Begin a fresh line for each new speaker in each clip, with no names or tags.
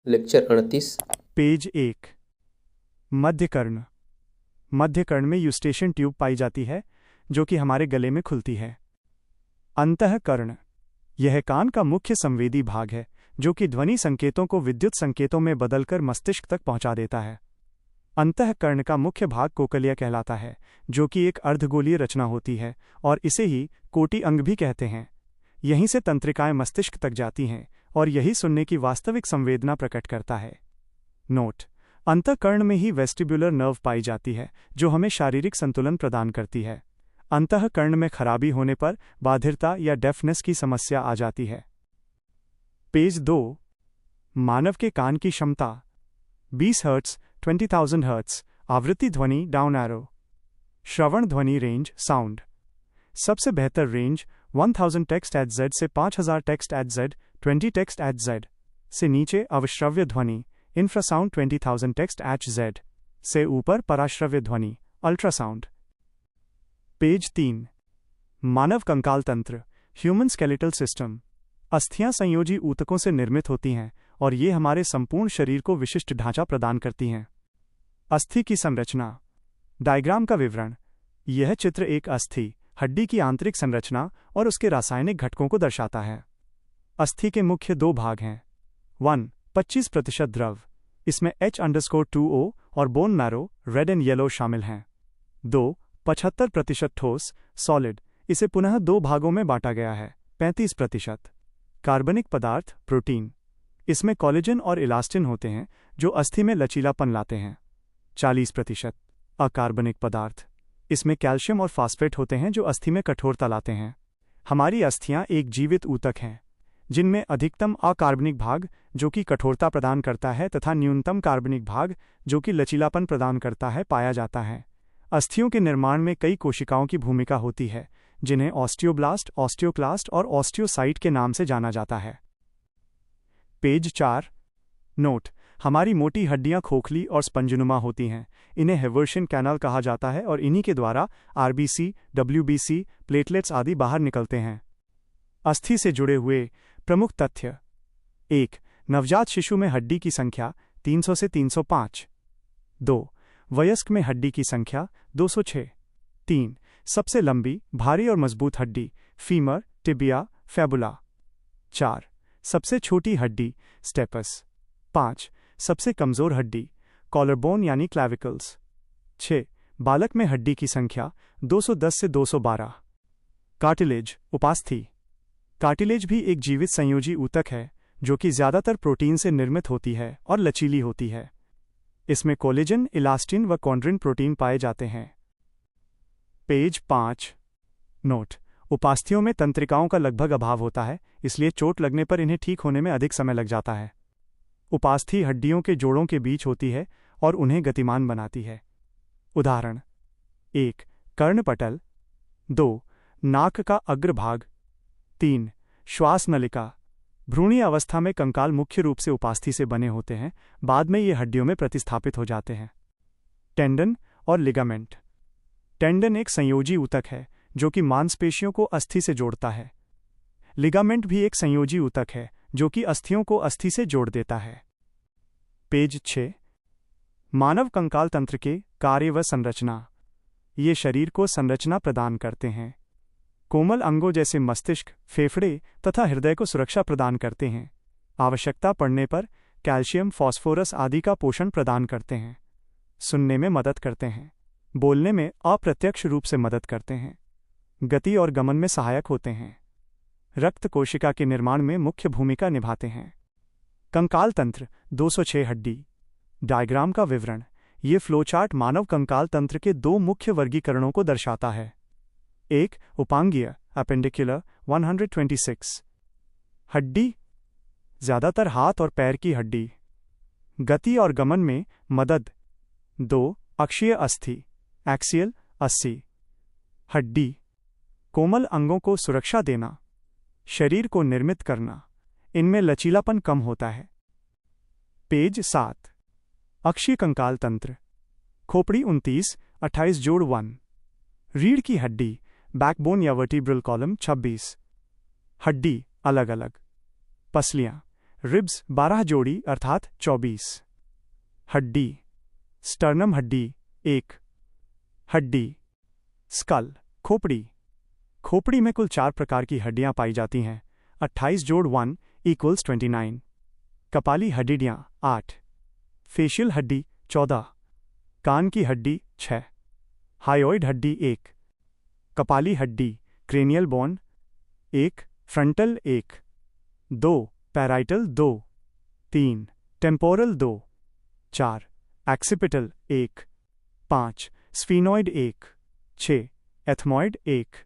Lecture 38।
Page 1। मध्यकर्ण। मध्यकर्ण में Eustachian tube पाई जाती है जो कि हमारे गले में खुलती है। अंतःकर्ण। यह कान का मुख्य संवेदी भाग है जो कि ध्वनि संकेतों को विद्युत संकेतों में बदलकर मस्तिष्क तक पहुंचा देता है। अंतःकर्ण का मुख्य भाग कोकलिया कहलाता है जो कि एक अर्धगोलीय रचना होती है और इसे ही कोटि अंग भी कहते हैं। यहीं से तंत्रिकाएं मस्तिष्क तक जाती हैं और यही सुनने की वास्तविक संवेदना प्रकट करता है। नोट: अंतःकर्ण में ही वेस्टिब्युलर नर्व पाई जाती है जो हमें शारीरिक संतुलन प्रदान करती है। अंतःकर्ण में खराबी होने पर बाधिरता या डेफनेस की समस्या आ जाती है। पेज 2। मानव के कान की क्षमता 20 हर्ट्ज 20,000 हर्ट्ज। आवृत्ति ध्वनि डाउन एरो। श्रवण ध्वनि रेंज साउंड। सबसे बेहतर रेंज 1000 टेक्स्ट एट जेड से 5000 text at Z 20 text at Z से नीचे अवश्रव्य ध्वनि इंफ्रासाउंड 20,000 टेक्स्ट एट जेड से ऊपर पराश्रव्य ध्वनि अल्ट्रासाउंड। पेज 3। मानव कंकाल तंत्र ह्यूमन स्केलेटल सिस्टम। अस्थियां संयोजी ऊतकों से निर्मित होती हैं और ये हमारे संपूर्ण शरीर को विशिष्ट ढांचा प्रदान करती हैं। अस्थि की संरचना। डायग्राम का विवरण। यह चित्र एक अस्थि हड्डी की आंतरिक संरचना और उसके रासायनिक घटकों को दर्शाता है। अस्थि के मुख्य दो भाग हैं। 1. 25% द्रव, इसमें H_2O और bone marrow red and yellow शामिल हैं। 2. 75% ठोस सॉलिड, इसे पुनः दो भागों में बांटा गया है। 35% कार्बनिक पदार्थ प्रोटीन, इसमें कोलेजन और इलास्टिन होते हैं जो अस्थि में लचीलापन लाते हैं। 40% अकार्बनिक पदार्थ, इसमें कैल्शियम और फास्फेट होते हैं जो अस्थि में कठोरता लाते हैं। हमारी अस्थियां एक जीवित ऊतक हैं जिनमें अधिकतम अकार्बनिक भाग जो कि कठोरता प्रदान करता है तथा न्यूनतम कार्बनिक भाग जो कि लचीलापन प्रदान करता है पाया जाता है। अस्थियों के निर्माण में कई कोशिकाओं की भूमिका होती है जिन्हें ऑस्टियोब्लास्ट, ऑस्टियोक्लास्ट और ऑस्टियोसाइट के नाम से जाना जाता है। पेज 4। नोट: हमारी मोटी हड्डियां खोखली और स्पंजनुमा होती हैं। इन्हें हेवर्शियन कैनाल कहा जाता है और इन्हीं के द्वारा आरबीसी, डब्ल्यूबीसी, प्लेटलेट्स आदि बाहर निकलते हैं। अस्थि से जुड़े हुए प्रमुख तथ्य: 1. नवजात शिशु में हड्डी की संख्या 300 से 305। 2. वयस्क में हड्डी की संख्या 206। 3. सबसे लंबी, भारी और मजबूत हड्डी फीमर, टिबिया, फैबुला। 4. सबसे छोटी हड्डी स्टेपस। 5. सबसे कमजोर हड्डी कॉलरबोन यानी क्लैविकल्स। 6. बालक में हड्डी की संख्या 210 से 212। कार्टिलेज उपास्थि। कार्टिलेज भी एक जीवित संयोजी ऊतक है जो कि ज्यादातर प्रोटीन से निर्मित होती है और लचीली होती है। इसमें कोलेजन, इलास्टिन व कॉन्ड्रिन प्रोटीन पाए जाते हैं। पेज 5। नोट: उपास्थियों में तंत्रिकाओं का लगभग अभाव होता है, इसलिए चोट लगने पर इन्हें ठीक होने में अधिक समय लग जाता है। उपास्थि हड्डियों के जोड़ों के बीच होती है और उन्हें गतिमान बनाती है। उदाहरण: 1. कर्णपटल। 2. नाक का अग्रभाग। 3. श्वास नलिका। भ्रूणीय अवस्था में कंकाल मुख्य रूप से उपास्थि से बने होते हैं, बाद में ये हड्डियों में प्रतिस्थापित हो जाते हैं। टेंडन और लिगामेंट। टेंडन एक संयोजी ऊतक है जो कि मांसपेशियों को अस्थि से जोड़ता है। लिगामेंट भी एक संयोजी ऊतक है जो कि अस्थियों को अस्थि से जोड़ देता है। पेज 6। मानव कंकाल तंत्र के कार्य व संरचना। ये शरीर को संरचना प्रदान करते हैं। कोमल अंगों जैसे मस्तिष्क, फेफड़े तथा हृदय को सुरक्षा प्रदान करते हैं। आवश्यकता पड़ने पर कैल्शियम, फास्फोरस आदि का पोषण प्रदान करते हैं। सुनने में मदद करते हैं। बोलने में अप्रत्यक्ष रूप से मदद करते हैं। गति और गमन में सहायक होते हैं। रक्त कोशिका के निर्माण में मुख्य भूमिका निभाते हैं। कंकाल तंत्र 206 हड्डी। डायग्राम का विवरण। ये फ्लोचार्ट मानव कंकाल तंत्र के दो मुख्य वर्गीकरणों को दर्शाता है। 1. उपांगीय अपेंडिकुलर 126 हड्डी, ज्यादातर हाथ और पैर की हड्डी। गति और गमन में मदद। 2. अक्षीय अस्थि एक्सियल 80 हड्डी, कोमल अंगों को सुरक्षा देना, शरीर को निर्मित करना, इनमें लचीलापन कम होता है। पेज 7। अक्षीय कंकाल तंत्र। खोपड़ी 29, 28 जोड़ 1। रीढ़ की हड्डी बैकबोन या वर्टिब्रल कॉलम 26 हड्डी अलग अलग। पसलियां रिब्स 12 जोड़ी अर्थात 24। हड्डी, स्टर्नम हड्डी 1। हड्डी, स्कल, खोपड़ी। खोपड़ी में कुल 4 प्रकार की हड्डियां पाई जाती हैं। 28 जोड़ 1 = 29। कपाली हड्डियां 8। फेशियल हड्डी 14। कान की हड्डी 6। हायोइड हड्डी 1। कपाली हड्डी, cranial bone 1। Frontal 1। 2। Parietal 2। 3। Temporal 2। 4। एक्सिपिटल 1। 5। Sphenoid 1। 6। Ethmoid 1।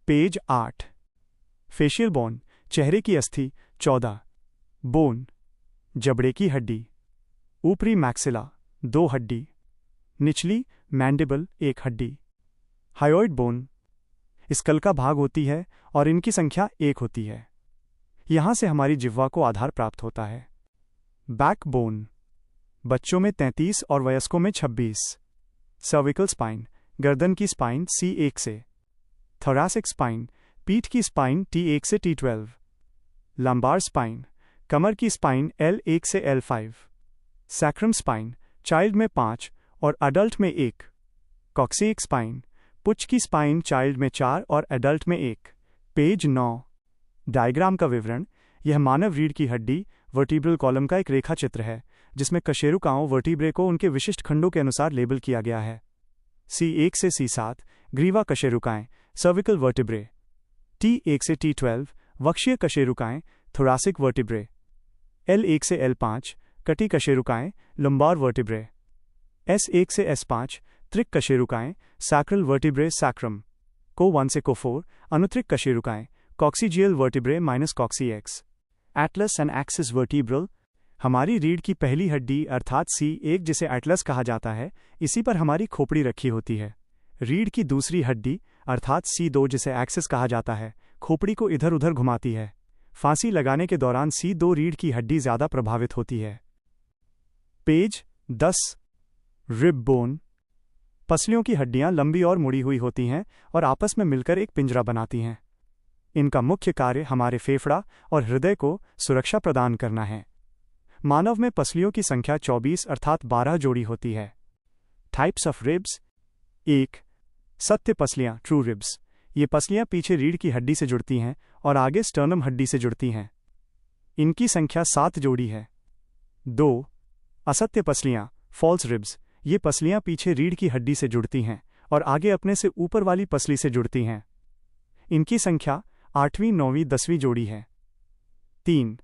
Page 8। Facial bone, चेहरे की अस्थि 14। बोन, जबड़े की हड्डी। ऊपरी मैक्सिला 2 हड्डी। निचली मैंडिबल 1 हड्डी। हायोइड बोन स्कल का भाग होती है और इनकी संख्या 1 होती है। यहां से हमारी जिह्वा को आधार प्राप्त होता है। बैक बोन, बच्चों में 33 और वयस्कों में 26। सर्विकल स्पाइन, गर्दन की स्पाइन C1 से। थोरैसिक स्पाइन, पीठ की स्पाइन T1 से T12। लंबार स्पाइन, कमर की स्पाइन L1 से L5। सैक्रम स्पाइन, चाइल्ड में 5 और अडल्ट में 1। कॉक्सिक स्पाइन, पुच्छ की स्पाइन चाइल्ड में 4 और एडल्ट में 1। पेज 9। डायग्राम का विवरण। यह मानव रीढ़ की हड्डी वर्टिब्रल कॉलम का एक रेखा चित्र है जिसमें कशेरुकाओं वर्टिब्रे को उनके विशिष्ट खंडों के अनुसार लेबल किया गया है। C1 से C7 ग्रीवा कशेरुकाएं, सर्विकल वर्टिब्रे। T1 से T12 वक्षीय कशेरुकाएं, थोरासिक वर्टिब्रे। L1 से L5 कटी कशेरुकाएं, लंबार वर्टिब्रे। S1 से S5 त्रिक कशेरुकाएं, सैक्रल वर्टिब्रे सैक्रम। को1 से को4 अनुत्रिक कशेरुकाएं, coccygeal vertebrae minus coccyx. Atlas and axis vertebral, हमारी रीढ़ की पहली हड्डी अर्थात C1 जिसे एटलस कहा जाता है, इसी पर हमारी खोपड़ी रखी होती है। रीढ़ की दूसरी हड्डी अर्थात C2 जिसे एक्सिस कहा जाता है, खोपड़ी को इधर उधर घुमाती है। फांसी लगाने के दौरान C2 रीढ़ की हड्डी ज्यादा प्रभावित होती है। पेज 10। रिब बोन, पसलियों की हड्डियां लंबी और मुड़ी हुई होती हैं और आपस में मिलकर एक पिंजरा बनाती हैं। इनका मुख्य कार्य हमारे फेफड़ा और हृदय को सुरक्षा प्रदान करना है। मानव में पसलियों की संख्या 24 अर्थात 12 जोड़ी होती है। Types of ribs. 1। सत्य पसलियां, ट्रू रिब्स। ये पसलियां पीछे रीढ़ की हड्डी से जुड़ती हैं और आगे स्टर्नम हड्डी से जुड़ती हैं। इनकी संख्या 7 जोड़ी है। 2। असत्य पसलियां, फॉल्स रिब्स। ये पसलियां पीछे रीढ़ की हड्डी से जुड़ती हैं और आगे अपने से ऊपर वाली पसली से जुड़ती हैं। इनकी संख्या 8वीं, 9वीं, 10वीं जोड़ी है। 3।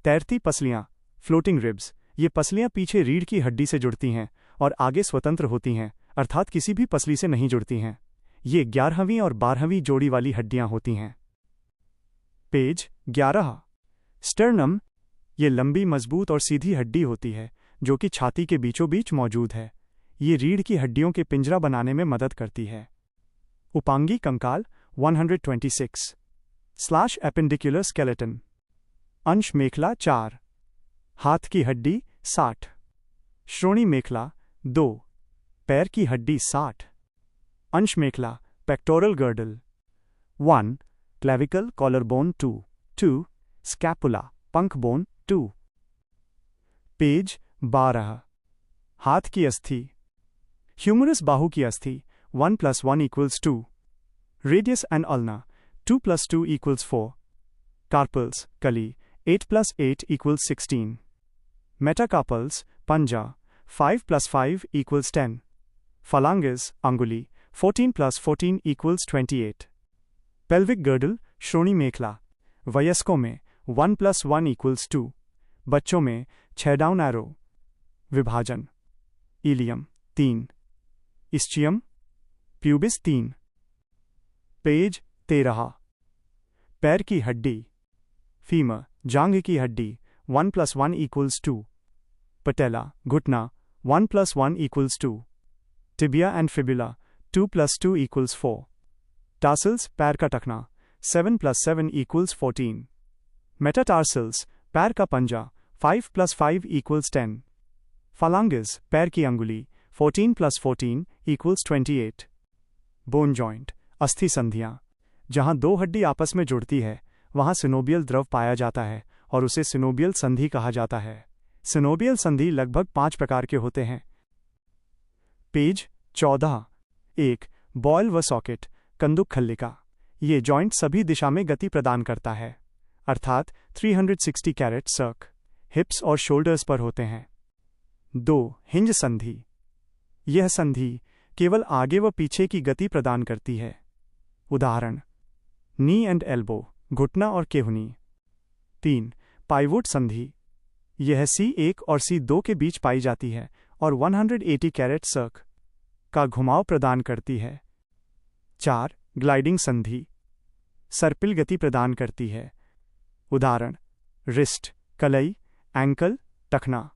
तैरती पसलियां, फ्लोटिंग रिब्स। ये पसलियां पीछे रीढ़ की हड्डी से जुड़ती हैं और आगे स्वतंत्र होती हैं अर्थात किसी भी पसली से नहीं जुड़ती हैं। ये 11वीं और 12वीं जोड़ी वाली हड्डियां होती हैं। पेज 11। स्टर्नम, ये लंबी, मजबूत और सीधी हड्डी होती है जो कि छाती के बीचों बीच मौजूद है। ये रीढ़ की हड्डियों के पिंजरा बनाने में मदद करती है। उपांगी कंकाल 126 / एपेंडिकुलर स्केलेटन। अंश मेखला 4। हाथ की हड्डी 60। श्रोणि मेखला 2। पैर की हड्डी 60। अंश मेखला, pectoral girdle 1। Clavicle collar bone 2। 2। Scapula, पंख बोन 2। पेज 12। हाथ की अस्थि। ह्यूमरस बाहु की अस्थि 1 + 1 = 2। Radius and ulna 2 + 2 = 4। कार्पल्स, कली 8 + 8 = 16। मेटाकार्पल्स, पंजा 5 + 5 = 10। फलांगेस, अंगुली 14 + 14 = 28। पेल्विक गर्डल, श्रोणि मेखला। वयस्कों में 1 + 1 = 2। बच्चों में 6 डाउन एरो। विभाजन। इलियम 3। Ischium, pubis 3। पेज 13। पैर की हड्डी। फीमर, जांघ की हड्डी 1 + 1 = 2। पटेला, घुटना 1 + 1 = 2। Tibia and fibula 2 + 2 = 4। टार्सल्स, पैर का टखना 7 + 7 = 14। मेटाटार्सल्स, पैर का पंजा 5 + 5 = 10। फालांगेस, पैर की अंगुली 14 + 14 = 28। बोन जॉइंट, अस्थि संधियां। जहां दो हड्डी आपस में जुड़ती है वहां सिनोबियल द्रव पाया जाता है और उसे सिनोबियल संधि कहा जाता है। सिनोबियल संधि लगभग 5 प्रकार के होते हैं। पेज 14। 1. बॉयल व सॉकेट कंदुक खल्लिका। ये जॉइंट सभी दिशा में गति प्रदान करता है, अर्थात 360 कैरेट सर्क हिप्स और शोल्डर्स पर होते हैं। 2. हिंज संधि। यह संधि केवल आगे व पीछे की गति प्रदान करती है। उदाहरण: नी एंड एल्बो, घुटना और केहुनी। 3. पाइवोट संधि। यह C1 और C2 के बीच पाई जाती है और 180 कैरेट सर्क का घुमाव प्रदान करती है। 4. ग्लाइडिंग संधि। सर्पिल गति प्रदान करती है। उदाहरण: रिस्ट, कलाई, एंकल, टखना।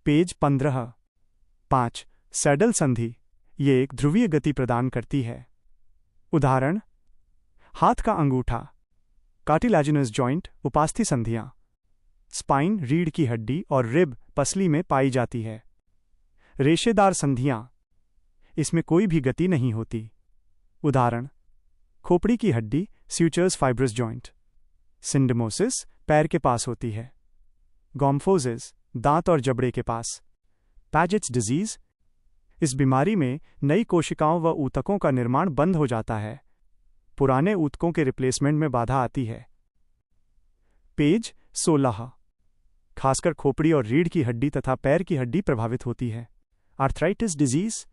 पेज 15। 5. सैडल संधि। ये एक ध्रुवीय गति प्रदान करती है। उदाहरण: हाथ का अंगूठा, कार्टिलाजिनस जॉइंट, उपास्थि संधियां। स्पाइन, रीढ़ की हड्डी और रिब, पसली में पाई जाती है। रेशेदार संधियां। इसमें कोई भी गति नहीं होती। उदाहरण: खोपड़ी की हड्डी, स्यूचर्स फाइब्रस जॉइंट। सिंडमोसिस, पैर के पास होती है। गॉम्फोसिस, दांत और जबड़े के पास। पैजेट्स डिजीज, इस बीमारी में नई कोशिकाओं व ऊतकों का निर्माण बंद हो जाता है। पुराने ऊतकों के रिप्लेसमेंट में बाधा आती है। पेज 16। खासकर खोपड़ी और रीढ़ की हड्डी तथा पैर की हड्डी प्रभावित होती है। आर्थराइटिस डिजीज,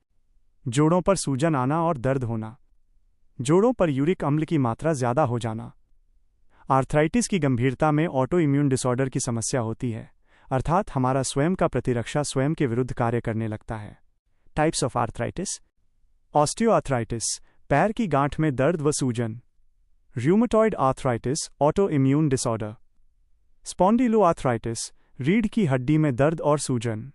जोड़ों पर सूजन आना और दर्द होना। जोड़ों पर यूरिक अम्ल की मात्रा ज्यादा हो जाना। आर्थराइटिस की गंभीरता में ऑटो इम्यून डिसऑर्डर की समस्या होती है, अर्थात हमारा स्वयं का प्रतिरक्षा स्वयं के विरुद्ध कार्य करने लगता है। टाइप्स ऑफ आर्थराइटिस: ऑस्टियोआर्थराइटिस, पैर की गांठ में दर्द व सूजन। Rheumatoid arthritis, auto immune disorder. स्पॉन्डिलोआर्थराइटिस, रीढ़ की हड्डी में दर्द और सूजन।